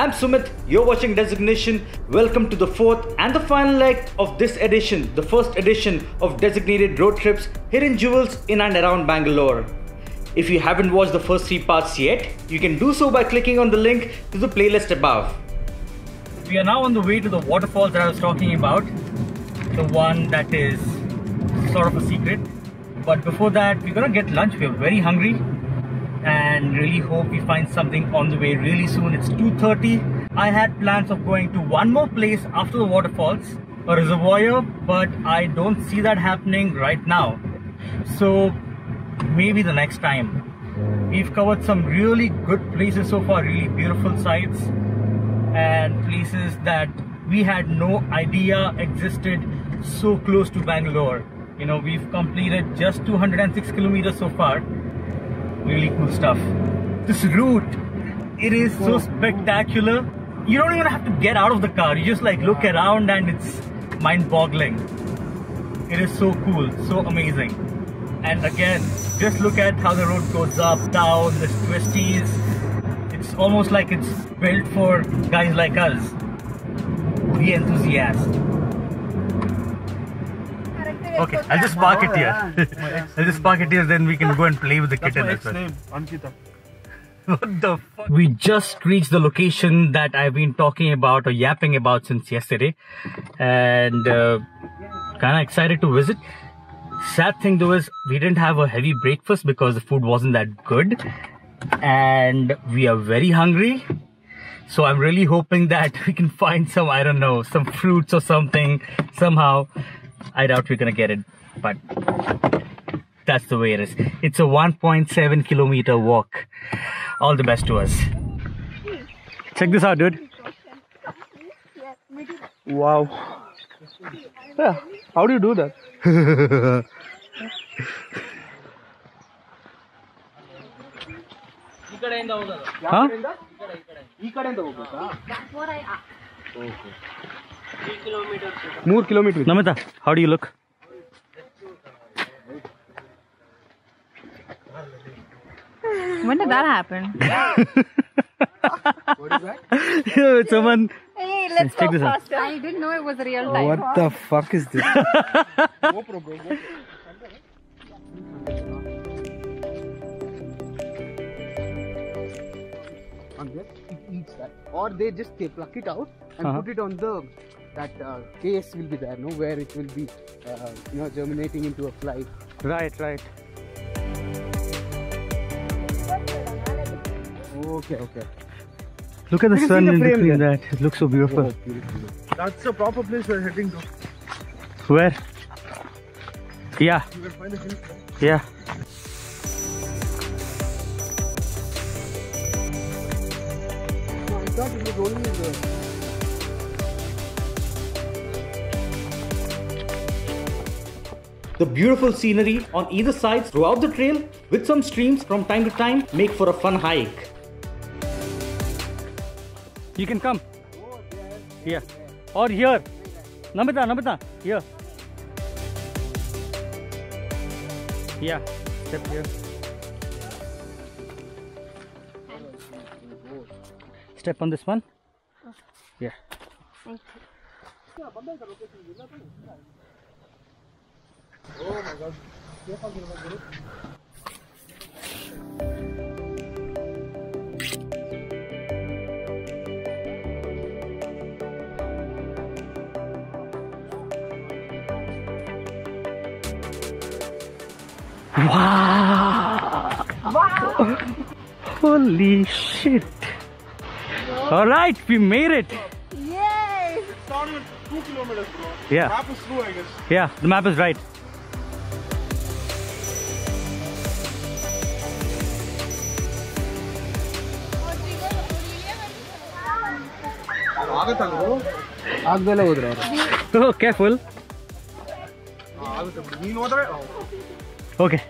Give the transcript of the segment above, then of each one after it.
I'm Sumit, you're watching Designation. Welcome to the fourth and the final leg of this edition, the first edition of Designated Road Trips, Hidden Jewels in and around Bangalore. If you haven't watched the first 3 parts yet, you can do so by clicking on the link to the playlist above. We are now on the way to the waterfalls that I was talking about, the one that is sort of a secret. But before that, we're gonna get lunch. We're very hungry and really hope we find something on the way really soon. It's 2:30. I had plans of going to one more place after the waterfalls, a reservoir, but I don't see that happening right now. So maybe the next time. We've covered some really good places so far, really beautiful sites and places that we had no idea existed so close to Bangalore. You know, we've completed just 206 kilometers so far. Really cool stuff. This route, it is so spectacular. You don't even have to get out of the car. You just like look around and it's mind-boggling. It is so cool, so amazing. And again, just look at how the road goes up, down, the twisties. It's almost like it's built for guys like us, the enthusiasts. Okay, I'll just park it here. I'll just park it here, then we can go and play with the kitten as well. Name, Ankita. What the fuck? We just reached the location that I've been talking about or yapping about since yesterday. And kinda excited to visit. Sad thing though is we didn't have a heavy breakfast because the food wasn't that good. And we are very hungry. So I'm really hoping that we can find some, I don't know, some fruits or something somehow. I doubt we're gonna get it, but that's the way it is. It's a 1.7 kilometer walk. All the best to us. Check this out, dude. Wow. Yeah, how do you do that? Huh? 3 kilometers. Namita, how do you look? When did that happen? What is that? Yeah, someone. Hey, let's Check go this out. faster. I didn't know it was real time. What the fuck is this? GoPro, bro. On this, it eats that, or they just pluck it out and put it on the case will be there, no, where it will be, germinating into a fly. Right. Okay. Look at the You can sun see the in frame between there. that. It looks so beautiful. Oh, beautiful. That's the proper place we're heading to. Where? Yeah. You will find a hill. Yeah. I thought it was only the... The beautiful scenery on either side throughout the trail with some streams from time to time make for a fun hike. You can come. Here. Or here. Namita, here. Yeah, step here. Step on this one. Yeah. Thank you. Oh my god. Wow! Holy shit! Alright, we made it! Yay! It started 2 kilometers, bro. Yeah. The map is true, I guess. Yeah, the map is right. Oh, careful. Okay.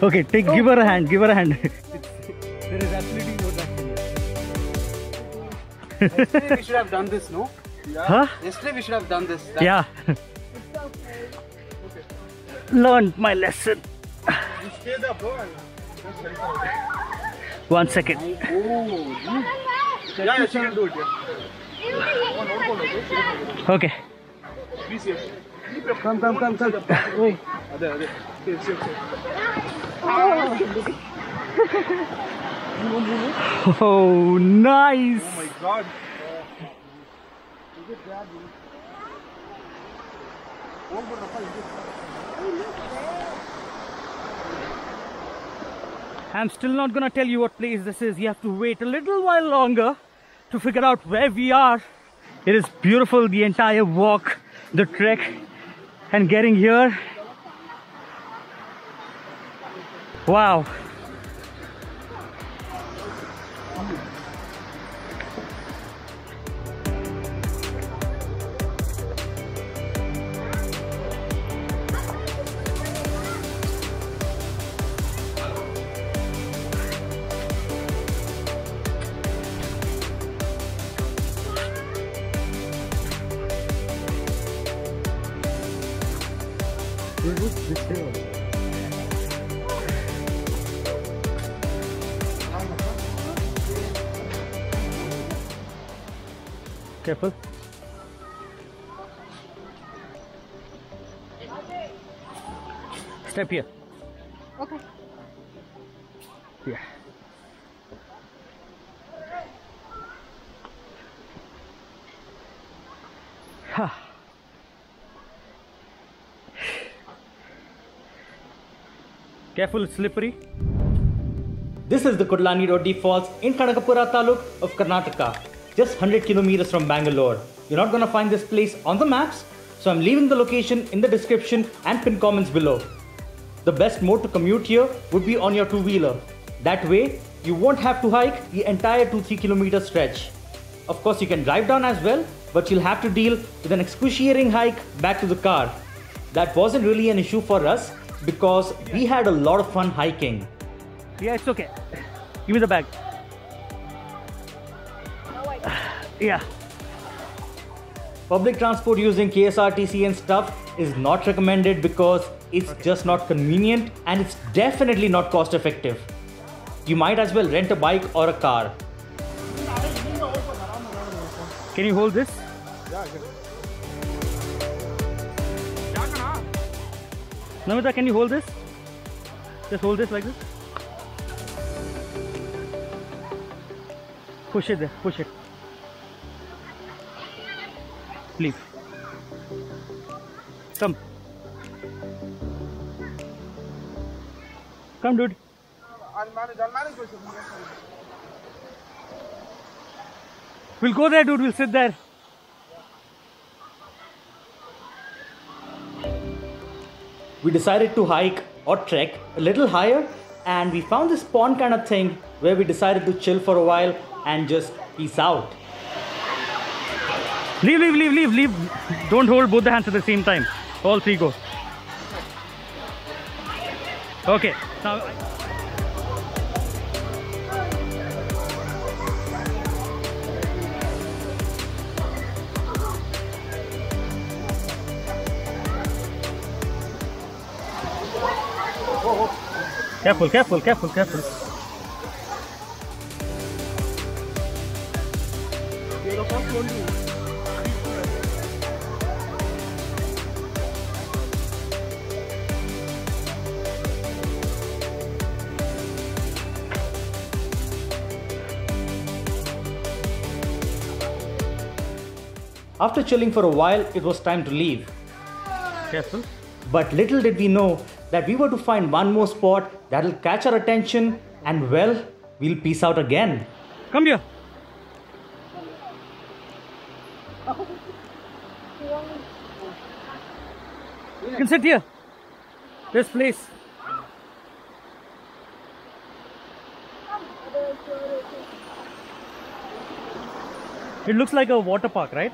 Okay, give her a hand. There is absolutely no traction here. Yesterday we should have done this, no? Huh? Yesterday we should have done this. Yeah. Learned my lesson. You stay there, bro. 1 second. Oh, Yeah, she can do it. Yeah. Okay. Please, yes. Come. Wait. There. Safe. Oh, nice. Oh my God. I'm still not gonna tell you what place this is. You have to wait a little while longer to figure out where we are. It is beautiful, the entire walk, the trek, and getting here. Wow. Careful. Step here. Okay. Yeah. Ha. Careful, it's slippery. This is the Kudlani Roddi Falls in Kanakapura Taluk of Karnataka, just 100 kilometers from Bangalore. You're not gonna find this place on the maps, so I'm leaving the location in the description and pin comments below. The best mode to commute here would be on your two-wheeler. That way, you won't have to hike the entire 2-3 kilometer stretch. Of course, you can drive down as well, but you'll have to deal with an excruciating hike back to the car. That wasn't really an issue for us because we had a lot of fun hiking. Yeah, it's okay. Give me the bag. Yeah. Public transport using KSRTC and stuff is not recommended because it's just not convenient and it's definitely not cost effective. You might as well rent a bike or a car. Can you hold this? Yeah, good. Namita, can you hold this? Just hold this like this. Push it there, push it. Leave. Come. Come, dude. I'll manage. We'll go there, dude. We'll sit there. We decided to hike or trek a little higher, and we found this pond kind of thing where we decided to chill for a while and just peace out. Leave. Don't hold both the hands at the same time. All three go. Okay. Now. Careful. After chilling for a while, it was time to leave. Careful. But little did we know that we were to find one more spot that'll catch our attention and well, we'll peace out again. Come here. You can sit here. This place. It looks like a water park, right?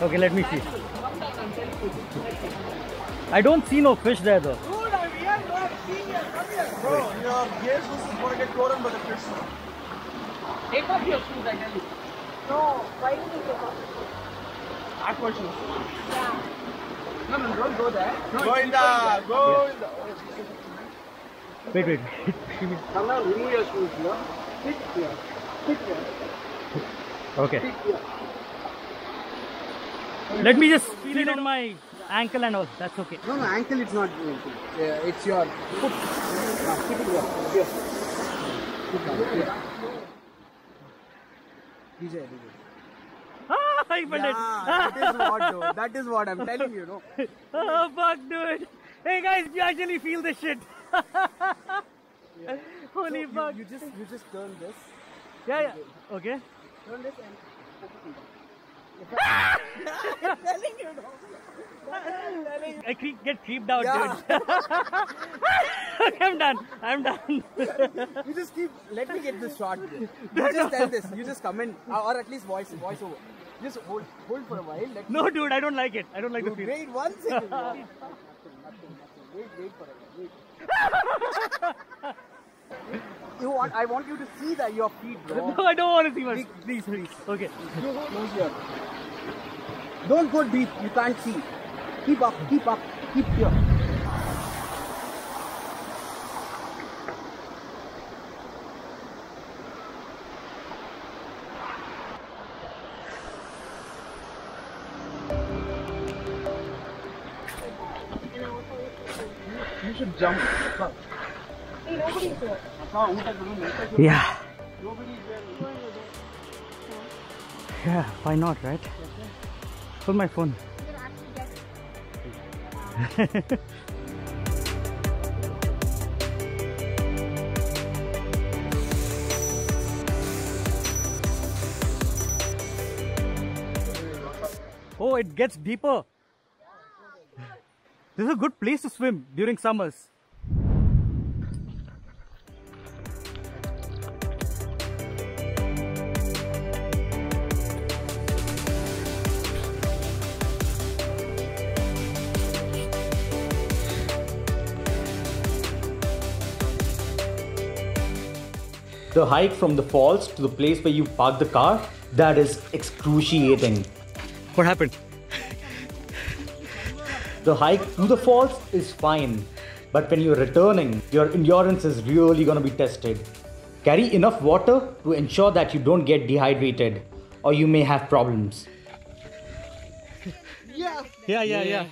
Okay, let me see. I don't see no fish there though. Bro, your gear is going to get torn by the fish. Take off your shoes, I tell you. No, why did you take off? Ask questions. No, don't go there. Goinda! Goinda! Wait. Come now, remove your shoes, you know. Sit here. Sit here. Okay. Sit here. Let me just feel it on my ankle and all. That's okay. No, ankle it's not anything. It's your foot. Now, keep it here. Here. Keep it here. DJ. Ah, I felt it. That is what, though. That is what I'm telling you, no? Oh fuck, dude. Hey guys, you actually feel this shit. Holy fuck. You just turn this. Yeah. Okay. Turn this and I get creeped out, dude. I'm done. you just keep. Let me get this shot. You just tell this. You just comment, or at least voice over. Just hold for a while. No, dude, I don't like it. I don't like the Dude, feel. wait 1 second. Nothing. Wait for a while. Wait. I want you to see that your feet, bro. No, I don't want to see much. Please. Okay. Close here. Don't go deep. You can't see. Keep up. Keep here. You should jump. Hey, nobody's there. Yeah. Nobody's there. Yeah, why not, right? Pull my phone. You can actually get Oh, it gets deeper. This is a good place to swim during summers. The hike from the falls to the place where you park the car, that is excruciating. What happened? The hike to the falls is fine, but when you're returning, your endurance is really gonna be tested. Carry enough water to ensure that you don't get dehydrated, or you may have problems. Yeah.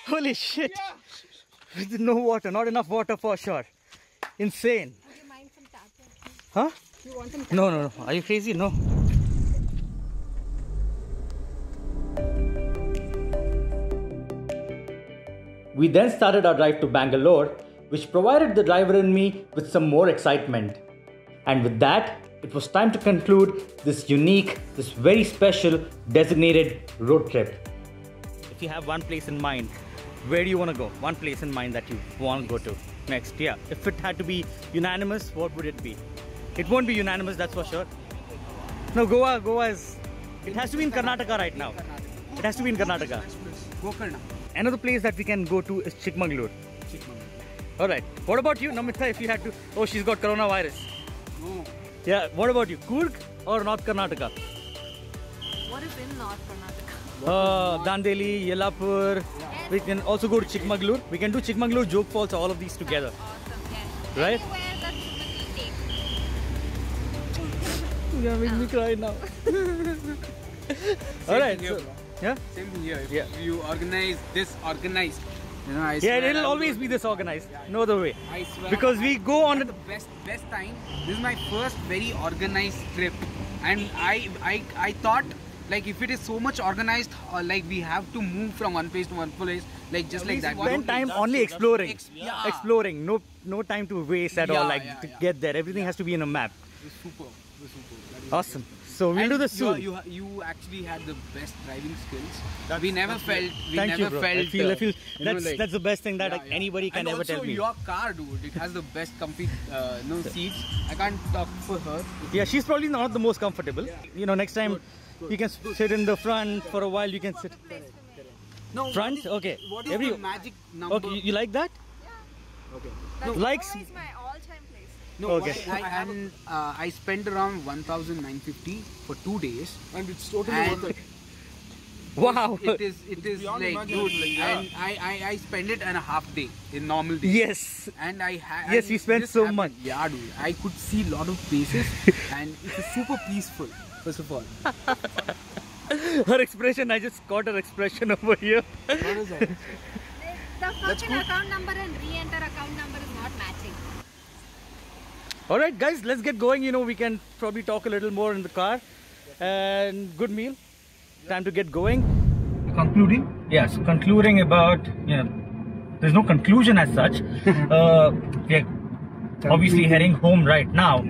Holy shit. With no water, not enough water for sure. Insane. Would you mind some tapas? Huh? You want some No. Are you crazy? No. We then started our drive to Bangalore, which provided the driver and me with some more excitement. And with that, it was time to conclude this unique, this very special designated road trip. If you have one place in mind, where do you want to go? One place in mind that you want to go to next. Yeah. If it had to be unanimous, what would it be? It won't be unanimous, that's for sure. No, Goa is... It has to be in Karnataka right now. It has to be in Karnataka. Gokarna. Another place that we can go to is Chikmagalur. Alright. What about you, Namita, if you had to... Oh, she's got coronavirus. No. Yeah, what about you? Coorg or North Karnataka? What is in North Karnataka? Dandeli, Yellapur. We can also go to Chikmagalur. We can do Chikmagalur, Joke Falls, all of these together. Awesome, yes. Right? Anywhere that's with You're making me cry now. Alright. Here, So, bro. yeah? Same thing here. If Yeah. you organize this organized, you know, I Yeah, swear it'll I'll always do be it. this organized. No other way. I swear. Because we go on the best time. This is my first very organized trip, and I thought, like, if it is so much organized, like we have to move from one place to one place, like just like that. spend time only exploring. Yeah. Exploring. No time to waste at all, like to get there. Everything has to be in a map. Super. Awesome. So we'll do this soon. You actually had the best driving skills. We never felt. Thank you, bro. I feel you know, that's the best thing that yeah, yeah. anybody can and ever also tell me. your car, dude, it has the best comfy seats. I can't talk for her. Yeah, she's probably not the most comfortable. You know, next time you can sit in the front for a while. You can sit No, front. Okay. What is the magic number? Okay, you like that? Okay. That's Likes- always my all-time place. No, Okay. I spent around 1,950 for 2 days. And it's totally And worth it. Wow. It is beyond like, imaginable, dude, like, yeah. and I spend it in a half day, in normal days. Yes. And I had. Yes, we spent so much. Yeah, dude. I could see a lot of places, and it was super peaceful. First of all. Her expression, I just caught her expression over here. What is that? The fucking account number and re-enter account number is not matching. Alright guys, let's get going. You know, we can probably talk a little more in the car. And good meal. Time to get going. Concluding? Yes, concluding about, you know, there's no conclusion as such. We're obviously heading home right now.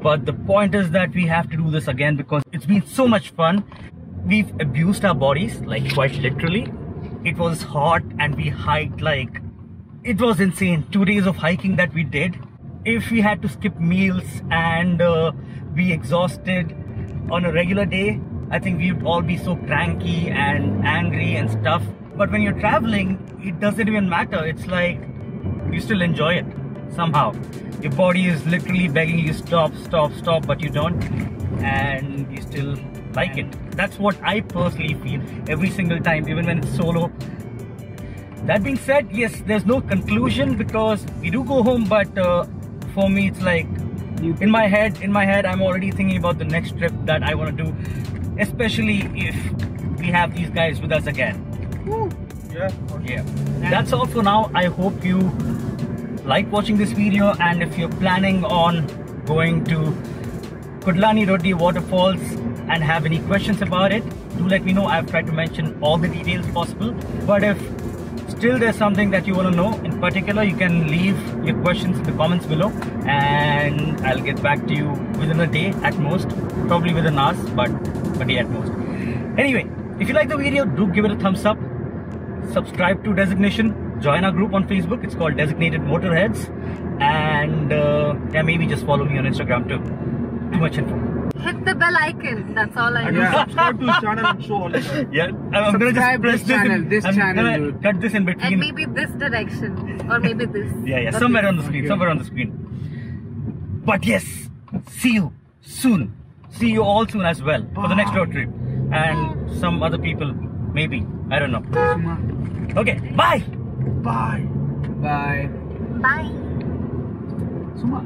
But the point is that we have to do this again because it's been so much fun. We've abused our bodies, like quite literally. It was hot and we hiked like, it was insane. 2 days of hiking that we did. If we had to skip meals and be exhausted on a regular day, I think we would all be so cranky and angry and stuff. But when you're traveling, it doesn't even matter. It's like you still enjoy it somehow. Your body is literally begging you stop, but you don't. And you still like it. That's what I personally feel every single time, even when it's solo. That being said, yes, there's no conclusion because we do go home, but for me it's like in my head I'm already thinking about the next trip that I want to do, especially if we have these guys with us again. Yeah. That's all for now. I hope you like watching this video, and if you're planning on going to Kudlani Roddi waterfalls and have any questions about it, do let me know. I've tried to mention all the details possible, but if still there's something that you want to know in particular, you can leave your questions in the comments below and I'll get back to you within a day at most, probably within hours, but a day at most. Anyway, if you like the video, do give it a thumbs up, subscribe to Designation, join our group on Facebook. It's called Designated Motorheads, and yeah, maybe just follow me on Instagram too. Too much info. Hit the bell icon. That's all I do. Subscribe to his channel and show all the time. Yeah, I'm gonna just press this I'm channel, gonna dude. cut this in And between. maybe this direction. Or maybe this. Yeah, Or somewhere this. on the screen, somewhere on the screen. But yes, see you soon. See you all soon as well for the next road trip. And some other people, maybe. I don't know. Okay, bye! Bye. Bye. Bye. Suma.